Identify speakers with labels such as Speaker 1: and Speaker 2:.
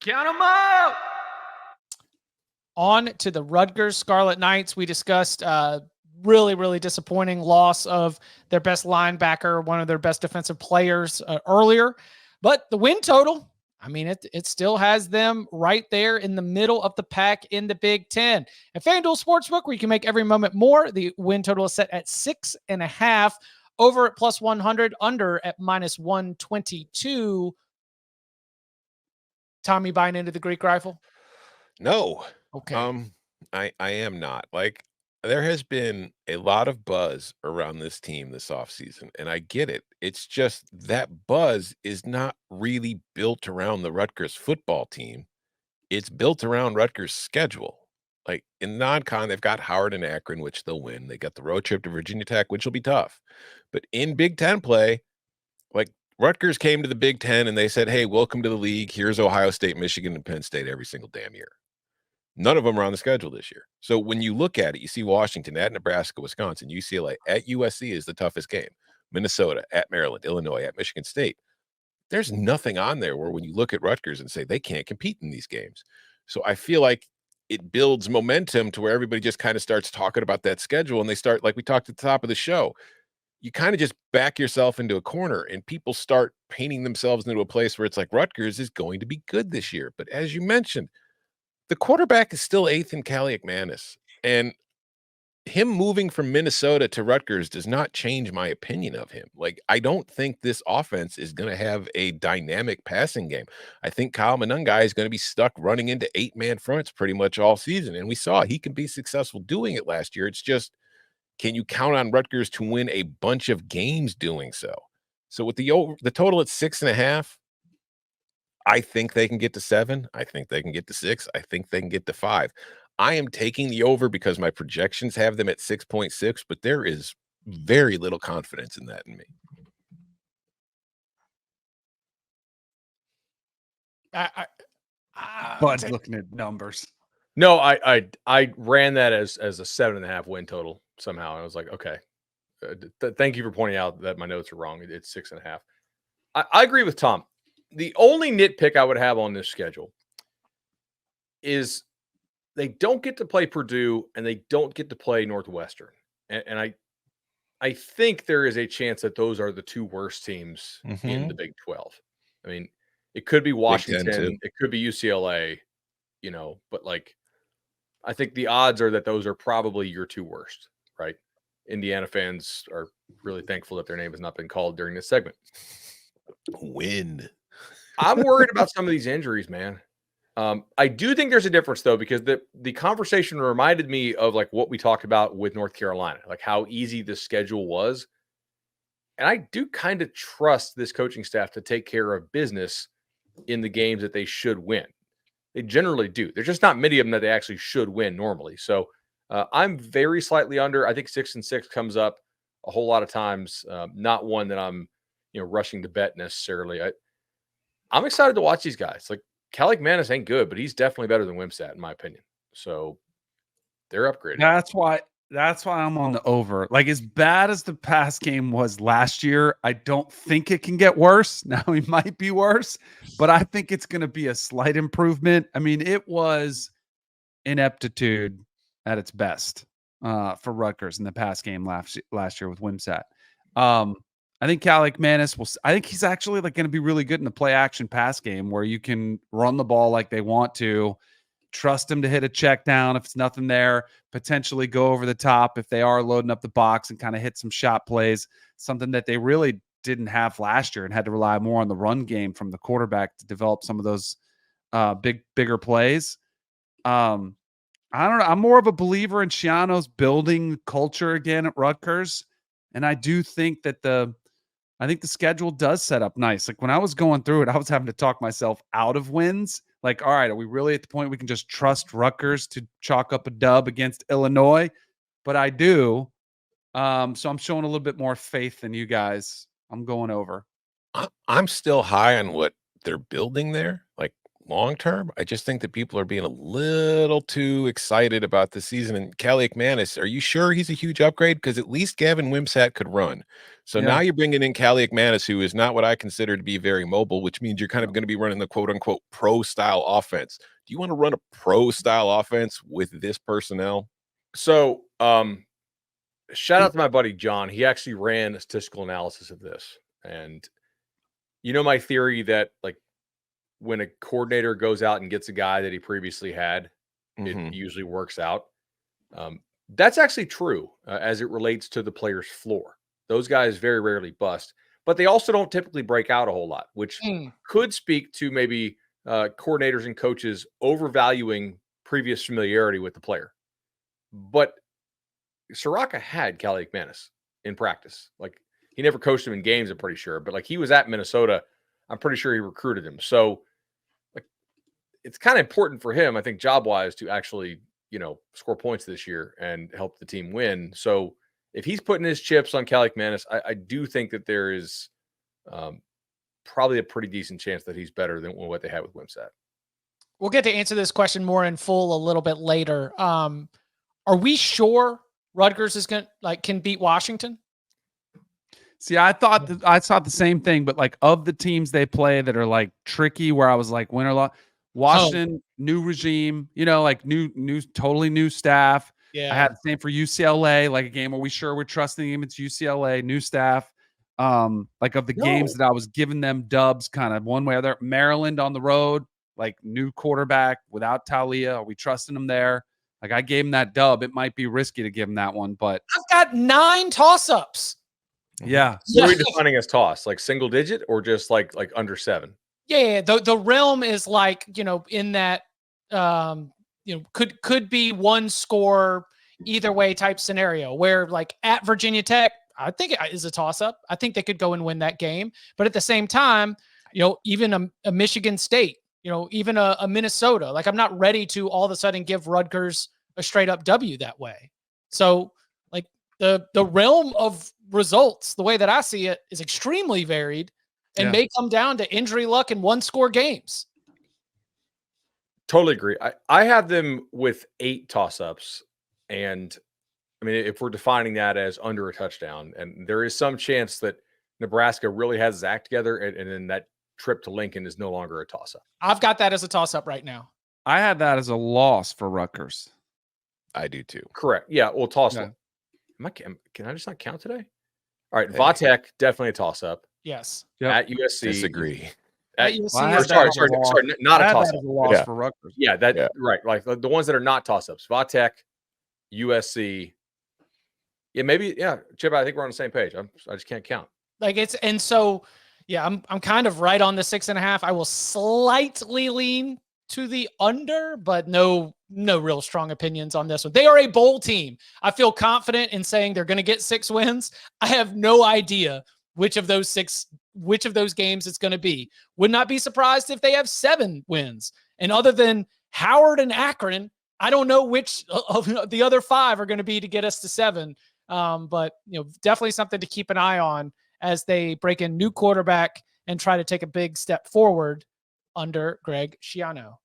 Speaker 1: Count them out.
Speaker 2: On to the Rutgers Scarlet Knights. We discussed really, really disappointing loss of their best linebacker, one of their best defensive players earlier. But the win total, I mean, it still has them right there in the middle of the pack in the Big Ten. At FanDuel Sportsbook, where you can make every moment more, the win total is set at 6.5, over at plus 100, under at minus 122. Tommy buying into the Greek rifle?
Speaker 3: No.
Speaker 2: Okay.
Speaker 3: I am not. Like, there has been a lot of buzz around this team this offseason, and I get it. It's just that buzz is not really built around the Rutgers football team. It's built around Rutgers' schedule. Like, in non-con, they've got Howard and Akron, which they'll win. They got the road trip to Virginia Tech, which will be tough. But in Big Ten play, like, Rutgers came to the Big Ten and they said, hey, welcome to the league. Here's Ohio State, Michigan, and Penn State every single damn year. None of them are on the schedule this year. So when you look at it, you see Washington at Nebraska, Wisconsin, UCLA at USC is the toughest game. Minnesota at Maryland, Illinois at Michigan State. There's nothing on there where when you look at Rutgers and say they can't compete in these games. So I feel like it builds momentum to where everybody just kind of starts talking about that schedule, and they start, like we talked at the top of the show, you kind of just back yourself into a corner and people start painting themselves into a place where it's like Rutgers is going to be good this year. But as you mentioned, the quarterback is still eighth in Cali McManus, and him moving from Minnesota to Rutgers does not change my opinion of him. Like, I don't think this offense is going to have a dynamic passing game. I think Kyle Monangai is going to be stuck running into 8-man fronts pretty much all season, and we saw he can be successful doing it last year. It's just, can you count on Rutgers to win a bunch of games doing so? So with the total at 6.5, I think they can get to 7. I think they can get to 6. I think they can get to 5. I am taking the over because my projections have them at 6.6, but there is very little confidence in that in me.
Speaker 4: Bud's looking at numbers.
Speaker 1: No, I ran that as a 7.5 win total somehow. I was like, okay. Thank you for pointing out that my notes are wrong. It's 6.5. I agree with Tom. The only nitpick I would have on this schedule is they don't get to play Purdue and they don't get to play Northwestern. And I think there is a chance that those are the two worst teams in the Big 12. I mean, it could be Washington, it could be UCLA, but like, I think the odds are that those are probably your two worst, right? Indiana fans are really thankful that their name has not been called during this segment.
Speaker 3: Win.
Speaker 1: I'm worried about some of these injuries, man. I do think there's a difference though, because the conversation reminded me of like what we talked about with North Carolina, like how easy the schedule was. And I do kind of trust this coaching staff to take care of business in the games that they should win. They generally do. There's just not many of them that they actually should win normally. So I'm very slightly under. I think 6-6 comes up a whole lot of times. Not one that I'm, rushing to bet necessarily. I'm excited to watch these guys. Like, Cali McManus ain't good, but he's definitely better than Wimsatt in my opinion. So they're upgrading.
Speaker 4: That's why I'm on the over. Like, as bad as the pass game was last year, I don't think it can get worse. Now it might be worse, but I think it's going to be a slight improvement. I mean, it was ineptitude at its best for Rutgers in the pass game last year with Wimsatt. I think Cali McManus I think he's actually like going to be really good in the play action pass game where you can run the ball like they want to, trust him to hit a check down if it's nothing there, potentially go over the top if they are loading up the box and kind of hit some shot plays, something that they really didn't have last year and had to rely more on the run game from the quarterback to develop some of those bigger plays. I don't know. I'm more of a believer in Shiano's building culture again at Rutgers. And I do think that I think the schedule does set up nice. Like when I was going through it, I was having to talk myself out of wins. Like, all right, are we really at the point we can just trust Rutgers to chalk up a dub against Illinois? But I do. So I'm showing a little bit more faith than you guys. I'm going over.
Speaker 3: I'm still high on what they're building there. Like long term, I just think that people are being a little too excited about the season. And Kelly McManus, are you sure he's a huge upgrade? Because at least Gavin Wimsatt could run. So
Speaker 4: Yeah.
Speaker 3: now you're bringing in Kelly McManus, who is not what I consider to be very mobile, which means you're kind of going to be running the quote unquote pro style offense. Do you want to run a pro style offense with this personnel?
Speaker 1: So, shout out to my buddy John. He actually ran a statistical analysis of this, and my theory that like when a coordinator goes out and gets a guy that he previously had,
Speaker 3: Mhm.
Speaker 1: it usually works out. That's actually true as it relates to the player's floor. Those guys very rarely bust, but they also don't typically break out a whole lot, which could speak to maybe coordinators and coaches overvaluing previous familiarity with the player. But Soraka had Kelly McManus in practice. Like he never coached him in games, I'm pretty sure, but like he was at Minnesota. I'm pretty sure he recruited him. So like it's kind of important for him, I think, job wise, to actually, score points this year and help the team win. So if he's putting his chips on Kelly McManus, I do think that there is probably a pretty decent chance that he's better than what they had with Wimsatt.
Speaker 2: We'll get to answer this question more in full a little bit later. Are we sure Rutgers is can beat Washington?
Speaker 4: See, I thought the same thing, but like of the teams they play that are like tricky, where I was like win or loss, Washington, new regime, like new, totally new staff.
Speaker 2: Yeah,
Speaker 4: I had the same for UCLA, like a game where we're trusting him. It's UCLA, new staff. Like of the games that I was giving them dubs, kind of one way or other. Maryland on the road, like new quarterback without Talia. Are we trusting him there? Like I gave him that dub. It might be risky to give him that one, but
Speaker 2: I've got 9 toss-ups.
Speaker 4: Yeah.
Speaker 1: What are we defining as toss? Like single digit or just like under 7?
Speaker 2: Yeah. The realm is like, in that, could be one score either way type scenario where like at Virginia Tech, I think it is a toss up. I think they could go and win that game. But at the same time, even a Michigan State, even a Minnesota, like I'm not ready to all of a sudden give Rutgers a straight up W that way. So like the realm of results, the way that I see it, is extremely varied and may come down to injury luck and 1-score games.
Speaker 1: Totally agree. I have them with 8 toss-ups. And I mean, if we're defining that as under a touchdown, and there is some chance that Nebraska really has his act together, and then that trip to Lincoln is no longer a toss-up.
Speaker 2: I've got that as a toss-up right now.
Speaker 4: I had that as a loss for Rutgers.
Speaker 3: I do too.
Speaker 1: Correct. Yeah. Well, toss-up. Can I just not count today? All right. Vatek, definitely a toss-up.
Speaker 2: Yes.
Speaker 1: At USC.
Speaker 3: Disagree.
Speaker 1: Sorry,
Speaker 4: Sorry,
Speaker 1: not a toss-up.
Speaker 4: Loss for Rutgers.
Speaker 1: Yeah, right. Like the ones that are not toss-ups. Vatek, USC. Yeah, maybe. Yeah, Chip, I think we're on the same page. I just can't count.
Speaker 2: I'm kind of right on the 6.5. I will slightly lean to the under, but no real strong opinions on this one. They are a bowl team. I feel confident in saying they're going to get 6 wins. I have no idea which of those games it's going to be. Would not be surprised if they have 7 wins. And other than Howard and Akron, I don't know which of the other 5 are going to be to get us to 7. But definitely something to keep an eye on as they break in new quarterback and try to take a big step forward under Greg Schiano.